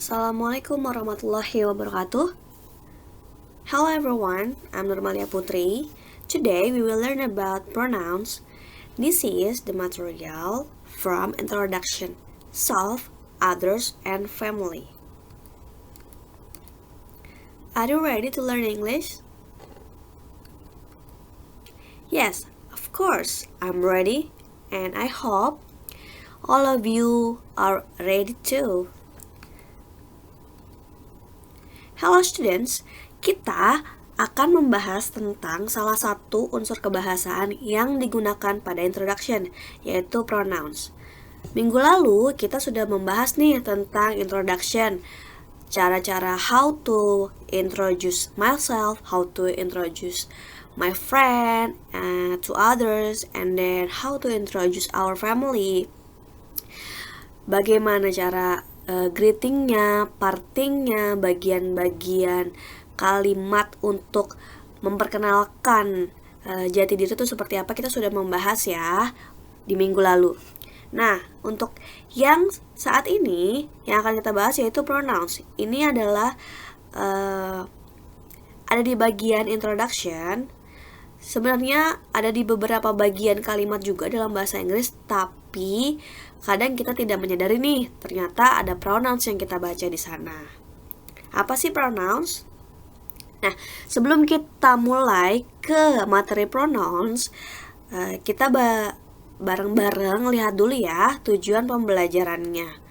Assalamualaikum warahmatullahi wabarakatuh. Hello everyone, I'm Nurmalia Putri. Today we will learn about pronouns. This is the material from introduction, self, others, and family. Are you ready to learn English? Yes, of course, I'm ready, and I hope all of you are ready too. Hello students, kita akan membahas tentang salah satu unsur kebahasaan yang digunakan pada introduction, yaitu pronouns. Minggu lalu kita sudah membahas nih tentang introduction, cara-cara how to introduce myself, how to introduce my friend to others, and then how to introduce our family. Bagaimana cara greetingnya, partingnya, bagian-bagian kalimat untuk memperkenalkan jati diri itu seperti apa, kita sudah membahas ya di minggu lalu. Nah, untuk yang saat ini yang akan kita bahas yaitu pronouns. Ini adalah ada di bagian introduction. Sebenarnya ada di beberapa bagian kalimat juga dalam bahasa Inggris, tapi kadang kita tidak menyadari nih, ternyata ada pronouns yang kita baca di sana. Apa sih pronouns? Nah, sebelum kita mulai ke materi pronouns, kita bareng-bareng lihat dulu ya tujuan pembelajarannya.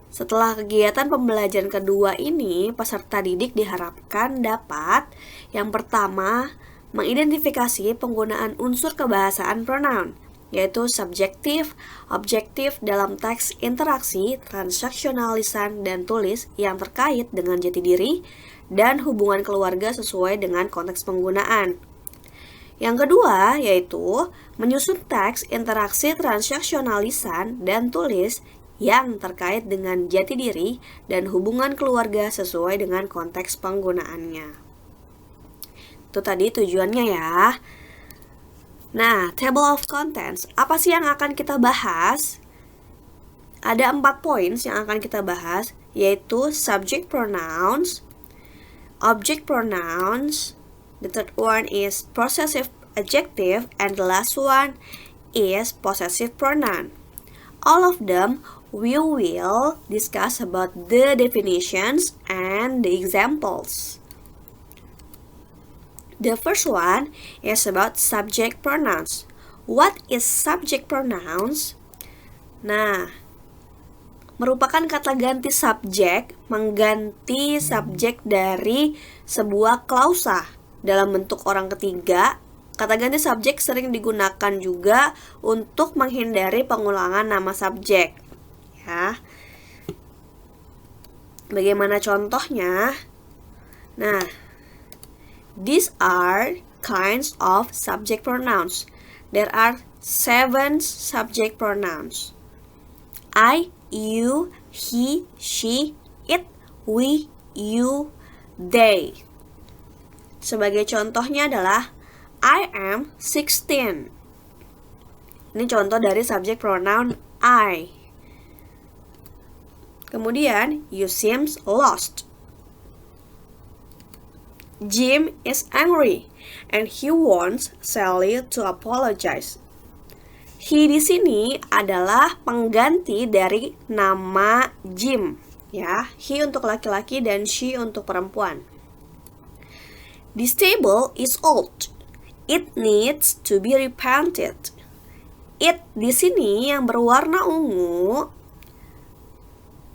Setelah kegiatan pembelajaran kedua ini, peserta didik diharapkan dapat yang pertama, mengidentifikasi penggunaan unsur kebahasaan pronoun, yaitu subjektif, objektif dalam teks interaksi, transaksional lisan dan tulis yang terkait dengan jati diri dan hubungan keluarga sesuai dengan konteks penggunaan. Yang kedua, yaitu menyusun teks interaksi transaksional lisan dan tulis yang terkait dengan jati diri dan hubungan keluarga sesuai dengan konteks penggunaannya. Itu tadi tujuannya ya. Nah, table of contents, apa sih yang akan kita bahas? Ada 4 points yang akan kita bahas, yaitu subject pronouns, object pronouns, the third one is possessive adjective, and the last one is possessive pronoun. All of them we will discuss about the definitions and the examples. The first one is about subject pronouns. What is subject pronouns? Nah, merupakan kata ganti subjek, mengganti subjek dari sebuah klausa dalam bentuk orang ketiga. Kata ganti subjek sering digunakan juga untuk menghindari pengulangan nama subjek. Ya. Bagaimana contohnya? Nah, these are kinds of subject pronouns. There are 7 subject pronouns. I, you, he, she, it, we, you, they. Sebagai contohnya adalah I am 16. Ini contoh dari subject pronoun I. Kemudian, you seems lost. Jim is angry and he wants Sally to apologize. He di sini adalah pengganti dari nama Jim, ya. He untuk laki-laki dan she untuk perempuan. This table is old. It needs to be repainted. It di sini yang berwarna ungu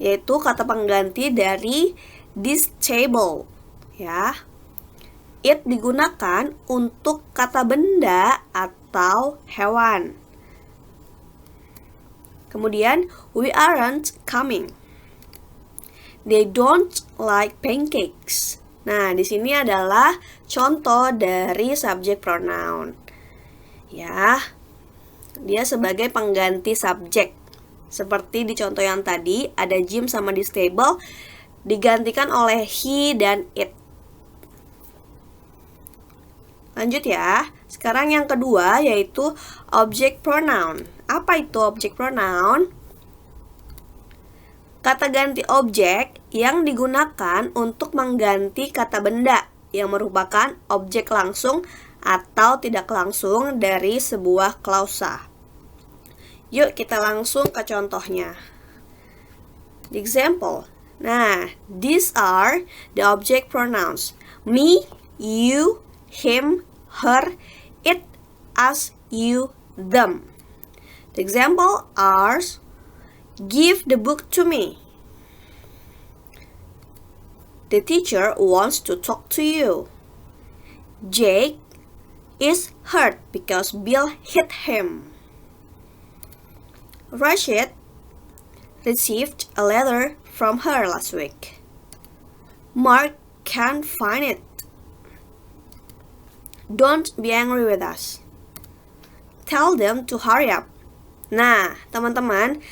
yaitu kata pengganti dari this table, ya. It digunakan untuk kata benda atau hewan. Kemudian, we aren't coming. They don't like pancakes. Nah, di sini adalah contoh dari subject pronoun. Ya, dia sebagai pengganti subjek. Seperti di contoh yang tadi, ada Jim sama this table digantikan oleh he dan it. Lanjut ya. Sekarang yang kedua yaitu object pronoun. Apa itu object pronoun? kata ganti objek yang digunakan untuk mengganti kata benda yang merupakan objek langsung atau tidak langsung dari sebuah klausa. Yuk kita langsung ke contohnya. The example. Nah, these are the object pronouns. Me, you, him, her, it, us, you, them. The example are: give the book to me. The teacher wants to talk to you. Jake is hurt because Bill hit him. Rashid received a letter from her last week. Mark can't find it. Don't be angry with us. Tell them to hurry up. Nah, teman-teman,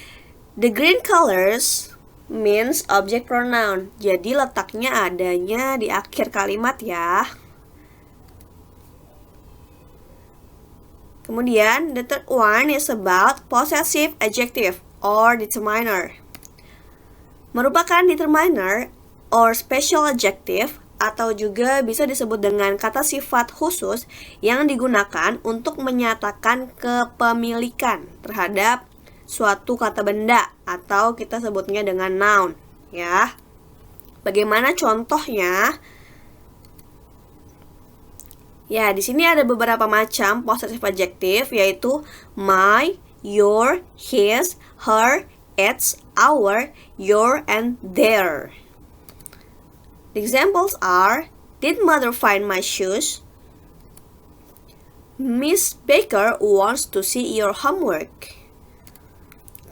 the green colors means object pronoun. Jadi letaknya adanya di akhir kalimat ya. Kemudian, the third one is about possessive adjective or determiner. Merupakan determiner or special adjective atau juga bisa disebut dengan kata sifat khusus yang digunakan untuk menyatakan kepemilikan terhadap suatu kata benda atau kita sebutnya dengan noun, ya. Bagaimana contohnya? Ya, di sini ada beberapa macam possessive adjective, yaitu my, your, his, her, its, our, your, and their. The examples are: did mother find my shoes? Miss Baker wants to see your homework.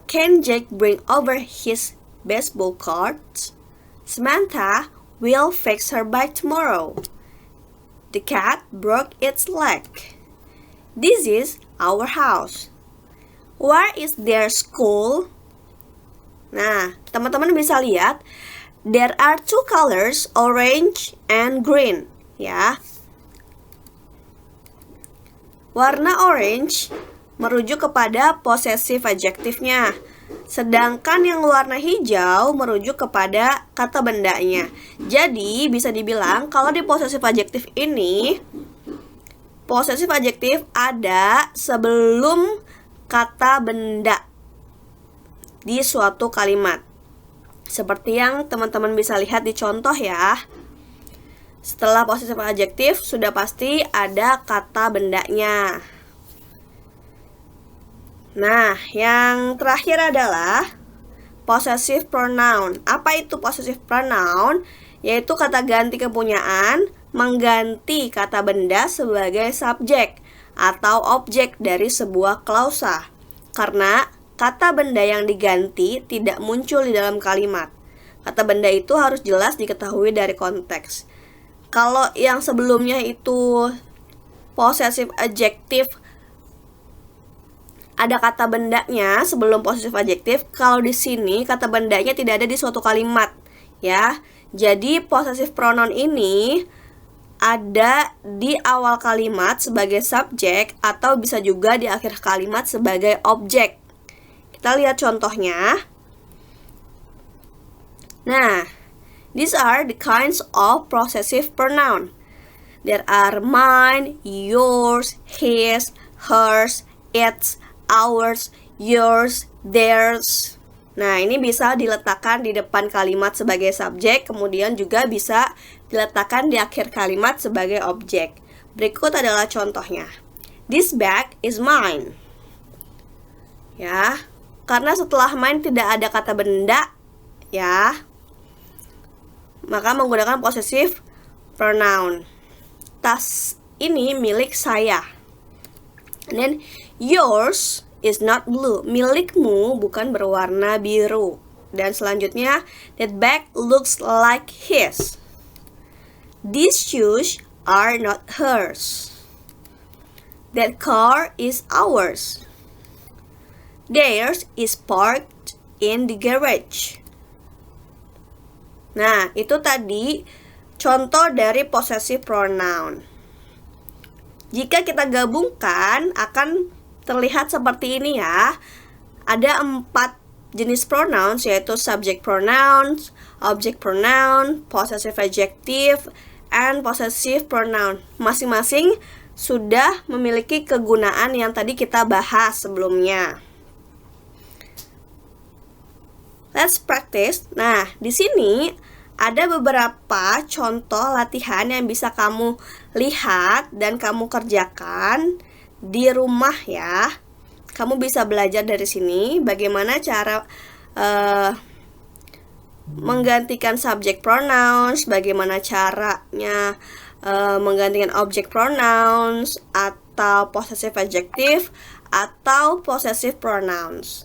Can Jake bring over his baseball cards? Samantha will fix her bike tomorrow. The cat broke its leg. This is our house. Where is their school? Nah, teman-teman bisa lihat, there are two colors, orange and green, ya. Warna orange merujuk kepada possessive adjektifnya, sedangkan yang warna hijau merujuk kepada kata bendanya. Jadi bisa dibilang kalau di possessive adjective ini, possessive adjective ada sebelum kata benda di suatu kalimat. Seperti yang teman-teman bisa lihat di contoh ya. Setelah possessive adjective sudah pasti ada kata bendanya. Nah, yang terakhir adalah possessive pronoun. Apa itu possessive pronoun? Yaitu kata ganti kepunyaan mengganti kata benda sebagai subjek atau objek dari sebuah klausa. Karena kata benda yang diganti tidak muncul di dalam kalimat. Kata benda itu harus jelas diketahui dari konteks. Kalau yang sebelumnya itu possessive adjective, ada kata bendanya sebelum possessive adjective. Kalau di sini kata bendanya tidak ada di suatu kalimat, ya. Jadi possessive pronoun ini ada di awal kalimat sebagai subjek atau bisa juga di akhir kalimat sebagai objek. Kita lihat contohnya. Nah, these are the kinds of possessive pronoun. There are mine, yours, his, hers, its, ours, yours, theirs. Nah, ini bisa diletakkan di depan kalimat sebagai subjek, kemudian juga bisa diletakkan di akhir kalimat sebagai objek. Berikut adalah contohnya. This bag is mine. Ya, karena setelah mine tidak ada kata benda, ya, maka menggunakan possessive pronoun. Tas ini milik saya. And then yours is not blue. Milikmu bukan berwarna biru. Dan selanjutnya, that bag looks like his. These shoes are not hers. That car is ours. Theirs is parked in the garage. Nah, itu tadi contoh dari possessive pronoun. Jika kita gabungkan akan terlihat seperti ini ya. Ada 4 jenis pronouns yaitu subject pronouns, object pronoun, possessive adjective, and possessive pronoun. Masing-masing sudah memiliki kegunaan yang tadi kita bahas sebelumnya. Let's practice. Nah, di sini ada beberapa contoh latihan yang bisa kamu lihat dan kamu kerjakan di rumah ya. Kamu bisa belajar dari sini bagaimana cara menggantikan subject pronouns, bagaimana caranya menggantikan object pronouns atau possessive adjective atau possessive pronouns.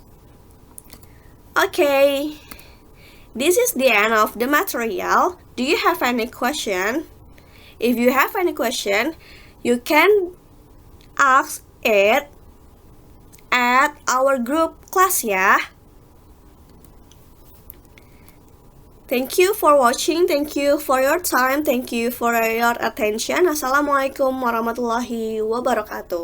Okay, this is the end of the material. Do you have any question? If you have any question, you can ask it at our group class ya. Thank you for watching, thank you for your time, thank you for your attention. Assalamualaikum warahmatullahi wabarakatuh.